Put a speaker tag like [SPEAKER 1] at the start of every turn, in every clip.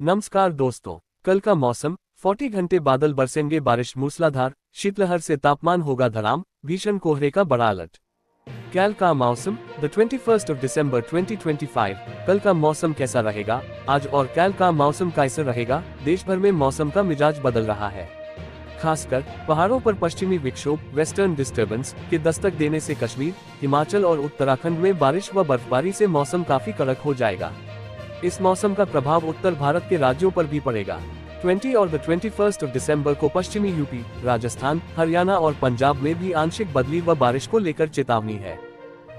[SPEAKER 1] नमस्कार दोस्तों। कल का मौसम 40 घंटे बादल बरसेंगे, बारिश मूसलाधार, शीतलहर से तापमान होगा धराम, भीषण कोहरे का बड़ा अलर्ट। कल का मौसम द 21 दिसंबर 2025। कल का मौसम कैसा रहेगा? आज और कल का मौसम कैसा रहेगा? देश भर में मौसम का मिजाज बदल रहा है। खासकर पहाड़ों पर पश्चिमी विक्षोभ वेस्टर्न डिस्टर्बेंस के दस्तक देने से कश्मीर, हिमाचल और उत्तराखंड में बारिश व बर्फबारी से मौसम काफी कड़क हो जाएगा। इस मौसम का प्रभाव उत्तर भारत के राज्यों पर भी पड़ेगा। 20 और 21 दिसंबर को पश्चिमी यूपी, राजस्थान, हरियाणा और पंजाब में भी आंशिक बदली व बारिश को लेकर चेतावनी है।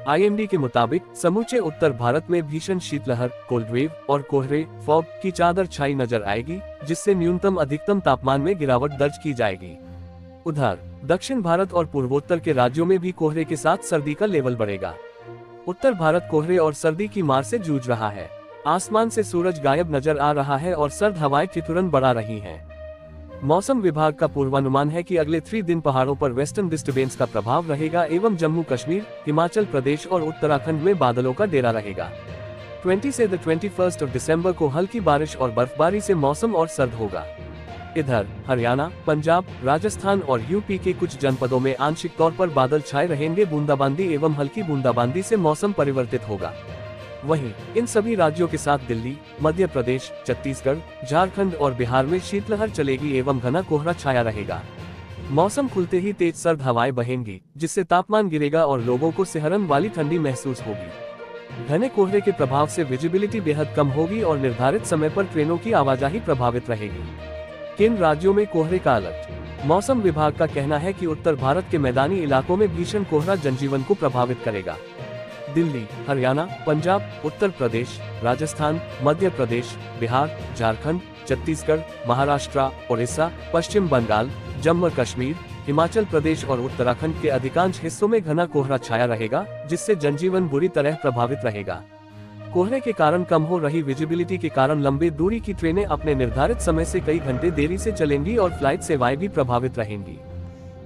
[SPEAKER 1] आईएमडी के मुताबिक समूचे उत्तर भारत में भीषण शीतलहर, कोल्ड वेव और कोहरे फॉग की चादर छाई नजर आएगी, जिससे न्यूनतम अधिकतम तापमान में गिरावट दर्ज की जाएगी। उधर दक्षिण भारत और पूर्वोत्तर के राज्यों में भी कोहरे के साथ सर्दी का लेवल बढ़ेगा। उत्तर भारत कोहरे और सर्दी की मार से जूझ रहा है। आसमान से सूरज गायब नजर आ रहा है और सर्द हवाएं ठिठुरन बढ़ा रही हैं। मौसम विभाग का पूर्वानुमान है कि अगले 3 दिन पहाड़ों पर वेस्टर्न डिस्टर्बेंस का प्रभाव रहेगा एवं जम्मू कश्मीर, हिमाचल प्रदेश और उत्तराखंड में बादलों का डेरा रहेगा। 20 से 21 दिसंबर को हल्की बारिश और बर्फबारी से मौसम और सर्द होगा। इधर हरियाणा, पंजाब, राजस्थान और यूपी के कुछ जनपदों में आंशिक तौर पर बादल छाए रहेंगे। बूंदाबांदी एवं हल्की बूंदाबांदी से मौसम परिवर्तित होगा। वहीं इन सभी राज्यों के साथ दिल्ली, मध्य प्रदेश, छत्तीसगढ़, झारखंड और बिहार में शीतलहर चलेगी एवं घना कोहरा छाया रहेगा। मौसम खुलते ही तेज सर्द हवाएं बहेंगी, जिससे तापमान गिरेगा और लोगों को सिहरन वाली ठंडी महसूस होगी। घने कोहरे के प्रभाव से विजिबिलिटी बेहद कम होगी और निर्धारित समय पर ट्रेनों की आवाजाही प्रभावित रहेगी। किन राज्यों में कोहरे का अलर्ट? मौसम विभाग का कहना है कि उत्तर भारत के मैदानी इलाकों में भीषण कोहरा जनजीवन को प्रभावित करेगा। दिल्ली, हरियाणा, पंजाब, उत्तर प्रदेश, राजस्थान, मध्य प्रदेश, बिहार, झारखंड, छत्तीसगढ़, महाराष्ट्र, उड़ीसा, पश्चिम बंगाल, जम्मू कश्मीर, हिमाचल प्रदेश और उत्तराखंड के अधिकांश हिस्सों में घना कोहरा छाया रहेगा, जिससे जनजीवन बुरी तरह प्रभावित रहेगा। कोहरे के कारण कम हो रही विजिबिलिटी के कारण लंबी दूरी की ट्रेनें अपने निर्धारित समय से कई घंटे देरी से चलेंगी और फ्लाइट सेवाएं भी प्रभावित रहेंगी।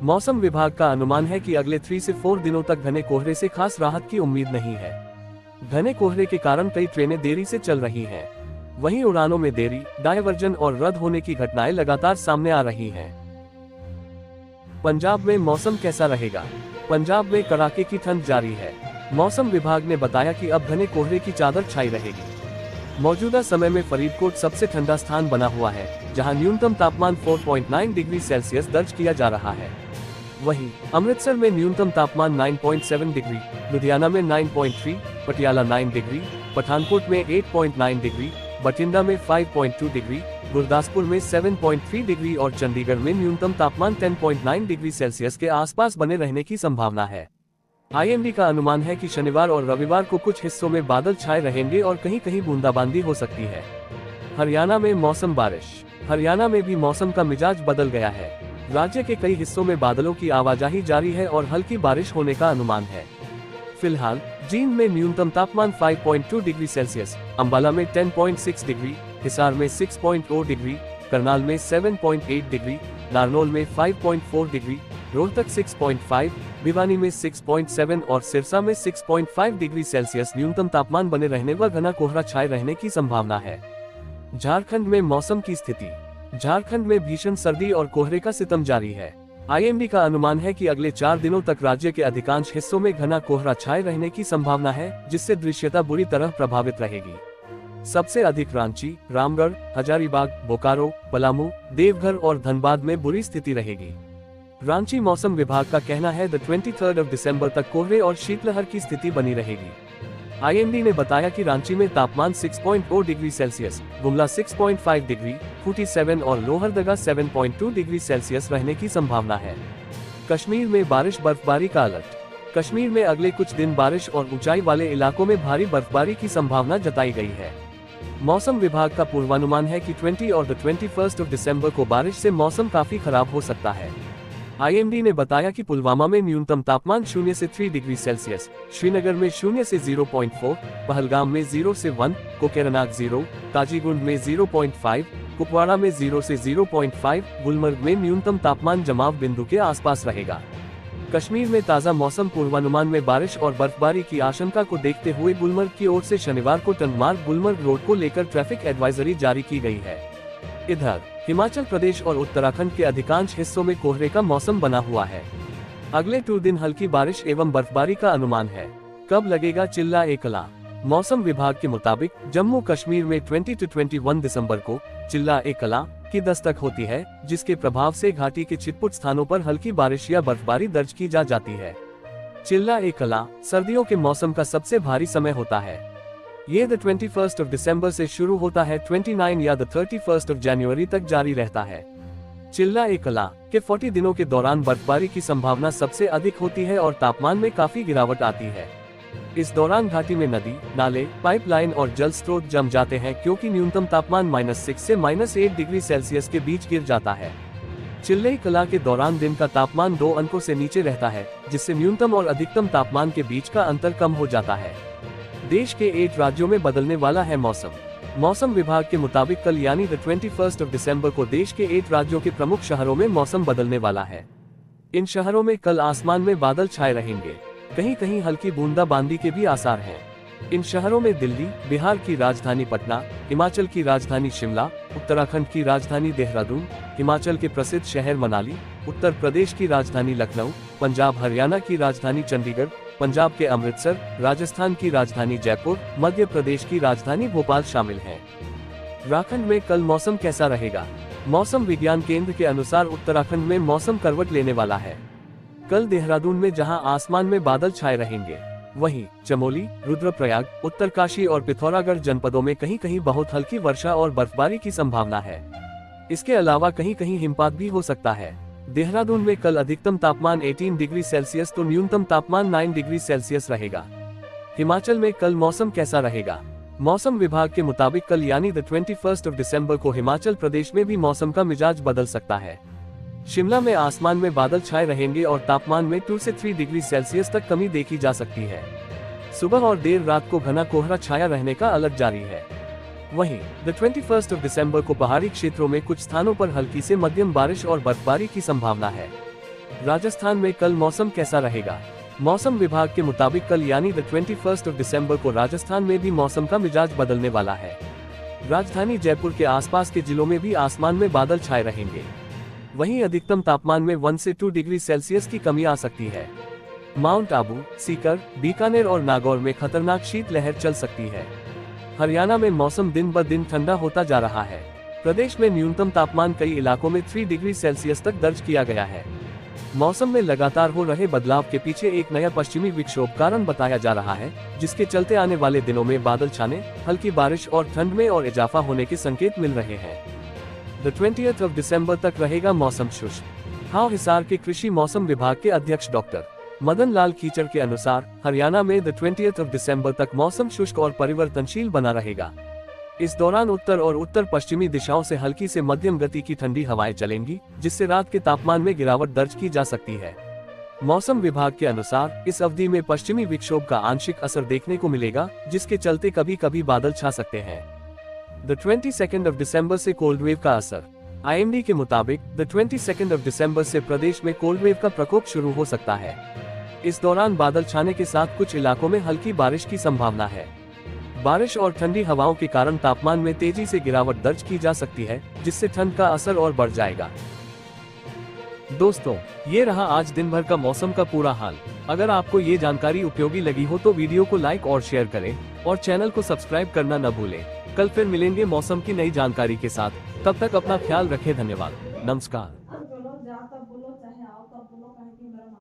[SPEAKER 1] मौसम विभाग का अनुमान है कि अगले 3 से 4 दिनों तक घने कोहरे से खास राहत की उम्मीद नहीं है। घने कोहरे के कारण कई ट्रेनें देरी से चल रही हैं। वहीं उड़ानों में देरी, डायवर्जन और रद्द होने की घटनाएं लगातार सामने आ रही हैं। पंजाब में मौसम कैसा रहेगा? पंजाब में कड़ाके की ठंड जारी है। मौसम विभाग ने बताया कि अब घने कोहरे की चादर छाई रहेगी। मौजूदा समय में फरीदकोट सबसे ठंडा स्थान बना हुआ है, जहां न्यूनतम तापमान 4.9 डिग्री सेल्सियस दर्ज किया जा रहा है। वहीं अमृतसर में न्यूनतम तापमान 9.7 डिग्री, लुधियाना में 9.3, पटियाला 9 डिग्री, पठानकोट में 8.9 डिग्री, बठिंडा में 5.2 डिग्री, गुरदासपुर में 7.3 डिग्री और चंडीगढ़ में न्यूनतम तापमान 10.9 डिग्री सेल्सियस के आसपास बने रहने की संभावना है। आईएमडी का अनुमान है कि शनिवार और रविवार को कुछ हिस्सों में बादल छाए रहेंगे और कहीं कहीं बूंदाबांदी हो सकती है। हरियाणा में मौसम बारिश। हरियाणा में भी मौसम का मिजाज बदल गया है। राज्य के कई हिस्सों में बादलों की आवाजाही जारी है और हल्की बारिश होने का अनुमान है। फिलहाल जींद में न्यूनतम तापमान 5.2 डिग्री सेल्सियस, अंबाला में 10.6 डिग्री, हिसार में 6.0 डिग्री, करनाल में 7.8 डिग्री, नारनौल में 5.4 डिग्री, रोहतक 6.5, भिवानी में 6.7 और सिरसा में 6.5 डिग्री सेल्सियस न्यूनतम तापमान बने रहने व घना कोहरा छाए रहने की संभावना है। झारखंड में मौसम की स्थिति। झारखंड में भीषण सर्दी और कोहरे का सितम जारी है। आईएमडी का अनुमान है कि अगले 4 दिनों तक राज्य के अधिकांश हिस्सों में घना कोहरा छाए रहने की संभावना है, जिससे दृश्यता बुरी तरह प्रभावित रहेगी। सबसे अधिक रांची, रामगढ़, हजारीबाग, बोकारो, पलामू, देवघर और धनबाद में बुरी स्थिति रहेगी। रांची मौसम विभाग का कहना है 23 दिसंबर तक कोहरे और शीतलहर की स्थिति बनी रहेगी। आईएमडी ने बताया कि रांची में तापमान 6.0 degree Celsius, Gumla 6.5 degree, Khunti 7 और लोहरदगा 7.2 डिग्री सेल्सियस रहने की संभावना है। कश्मीर में बारिश बर्फबारी का अलर्ट। कश्मीर में अगले कुछ दिन बारिश और ऊंचाई वाले इलाकों में भारी बर्फबारी की संभावना जताई गई है। मौसम विभाग का पूर्वानुमान है कि 20 और 21 दिसंबर को बारिश से मौसम काफी खराब हो सकता है। आईएमडी ने बताया कि पुलवामा में न्यूनतम तापमान 0 से 3 डिग्री सेल्सियस, श्रीनगर में 0 से 0.4, पहलगाम में 0 से 1, कोकेरनाग 0, काजीगुंड में 0.5, कुपवाड़ा में 0 से 0.5, गुलमर्ग में न्यूनतम तापमान जमाव बिंदु के आसपास रहेगा। कश्मीर में ताज़ा मौसम पूर्वानुमान में बारिश और बर्फबारी की आशंका को देखते हुए गुलमर्ग की ओर से शनिवार को टनमार्ग गुलमर्ग रोड को लेकर ट्रैफिक एडवाइजरी जारी की गई है। इधर हिमाचल प्रदेश और उत्तराखंड के अधिकांश हिस्सों में कोहरे का मौसम बना हुआ है। अगले 2 दिन हल्की बारिश एवं बर्फबारी का अनुमान है। कब लगेगा चिल्ला ए कला? मौसम विभाग के मुताबिक जम्मू कश्मीर में 20 से 21 दिसंबर को चिल्ला ए कला की दस्तक होती है, जिसके प्रभाव से घाटी के छिटपुट स्थानों पर हल्की बारिश या बर्फबारी दर्ज की जा जाती है। चिल्ला ए कला सर्दियों के मौसम का सबसे भारी समय होता है। ये 21 दिसंबर से शुरू होता है, 29 या 31 जनवरी तक जारी रहता है। चिल्ला ए कला के 40 दिनों के दौरान बर्फबारी की संभावना सबसे अधिक होती है और तापमान में काफी गिरावट आती है। इस दौरान घाटी में नदी, नाले, पाइपलाइन और जल स्रोत जम जाते हैं, क्योंकि न्यूनतम तापमान -6 से -8 डिग्री सेल्सियस के बीच गिर जाता है। चिल्ले कला के दौरान दिन का तापमान 2 अंकों से नीचे रहता है, जिससे न्यूनतम और अधिकतम तापमान के बीच का अंतर कम हो जाता है। देश के 8 राज्यों में बदलने वाला है मौसम। मौसम विभाग के मुताबिक कल यानी 21 दिसंबर को देश के 8 राज्यों के प्रमुख शहरों में मौसम बदलने वाला है। इन शहरों में कल आसमान में बादल छाए रहेंगे, कहीं कहीं हल्की बूंदाबांदी के भी आसार हैं। इन शहरों में दिल्ली, बिहार की राजधानी पटना, हिमाचल की राजधानी शिमला, उत्तराखंड की राजधानी देहरादून, हिमाचल के प्रसिद्ध शहर मनाली, उत्तर प्रदेश की राजधानी लखनऊ, पंजाब हरियाणा की राजधानी चंडीगढ़, पंजाब के अमृतसर, राजस्थान की राजधानी जयपुर, मध्य प्रदेश की राजधानी भोपाल शामिल हैं। उत्तराखंड में कल मौसम कैसा रहेगा? मौसम विज्ञान केंद्र के अनुसार उत्तराखंड में मौसम करवट लेने वाला है। कल देहरादून में जहां आसमान में बादल छाए रहेंगे, वहीं चमोली, रुद्रप्रयाग, उत्तरकाशी और पिथौरागढ़ जनपदों में कहीं कहीं बहुत हल्की वर्षा और बर्फबारी की संभावना है। इसके अलावा कहीं कहीं हिमपात भी हो सकता है। देहरादून में कल अधिकतम तापमान 18 डिग्री सेल्सियस तो न्यूनतम तापमान 9 डिग्री सेल्सियस रहेगा। हिमाचल में कल मौसम कैसा रहेगा? मौसम विभाग के मुताबिक कल यानी 21 दिसंबर को हिमाचल प्रदेश में भी मौसम का मिजाज बदल सकता है। शिमला में आसमान में बादल छाए रहेंगे और तापमान में 2 से 3 डिग्री सेल्सियस तक कमी देखी जा सकती है। सुबह और देर रात को घना कोहरा छाया रहने का अलर्ट जारी है। वहीं 21 दिसंबर को पहाड़ी क्षेत्रों में कुछ स्थानों पर हल्की से मध्यम बारिश और बर्फबारी की संभावना है। राजस्थान में कल मौसम कैसा रहेगा? मौसम विभाग के मुताबिक कल यानी 21 दिसंबर को राजस्थान में भी मौसम का मिजाज बदलने वाला है। राजधानी जयपुर के आसपास के जिलों में भी आसमान में बादल छाए रहेंगे। वहीं अधिकतम तापमान में 1 से 2 डिग्री सेल्सियस की कमी आ सकती है। माउंट आबू, सीकर, बीकानेर और नागौर में खतरनाक शीतलहर चल सकती है। हरियाणा में मौसम दिन ब दिन ठंडा होता जा रहा है। प्रदेश में न्यूनतम तापमान कई इलाकों में 3 डिग्री सेल्सियस तक दर्ज किया गया है। मौसम में लगातार हो रहे बदलाव के पीछे एक नया पश्चिमी विक्षोभ कारण बताया जा रहा है, जिसके चलते आने वाले दिनों में बादल छाने, हल्की बारिश और ठंड में और इजाफा होने के संकेत मिल रहे हैं। 20 दिसंबर तक रहेगा मौसम शुष्क। हाव हिसार के कृषि मौसम विभाग के अध्यक्ष डॉक्टर मदन लाल कीचड़ के अनुसार हरियाणा में 20 दिसंबर तक मौसम शुष्क और परिवर्तनशील बना रहेगा। इस दौरान उत्तर और उत्तर पश्चिमी दिशाओं से हल्की से मध्यम गति की ठंडी हवाएं चलेंगी, जिससे रात के तापमान में गिरावट दर्ज की जा सकती है। मौसम विभाग के अनुसार इस अवधि में पश्चिमी विक्षोभ का आंशिक असर देखने को मिलेगा, जिसके चलते कभी कभी बादल छा सकते हैं। 22 दिसंबर से कोल्ड वेव का असर। IMD के मुताबिक 22 दिसंबर से प्रदेश में कोल्ड वेव का प्रकोप शुरू हो सकता है। इस दौरान बादल छाने के साथ कुछ इलाकों में हल्की बारिश की संभावना है। बारिश और ठंडी हवाओं के कारण तापमान में तेजी से गिरावट दर्ज की जा सकती है, जिससे ठंड का असर और बढ़ जाएगा। दोस्तों, ये रहा आज दिन भर का मौसम का पूरा हाल। अगर आपको ये जानकारी उपयोगी लगी हो तो वीडियो को लाइक और शेयर करें और चैनल को सब्सक्राइब करना न भूलें। कल फिर मिलेंगे मौसम की नई जानकारी के साथ। तब तक अपना ख्याल रखें। धन्यवाद। नमस्कार।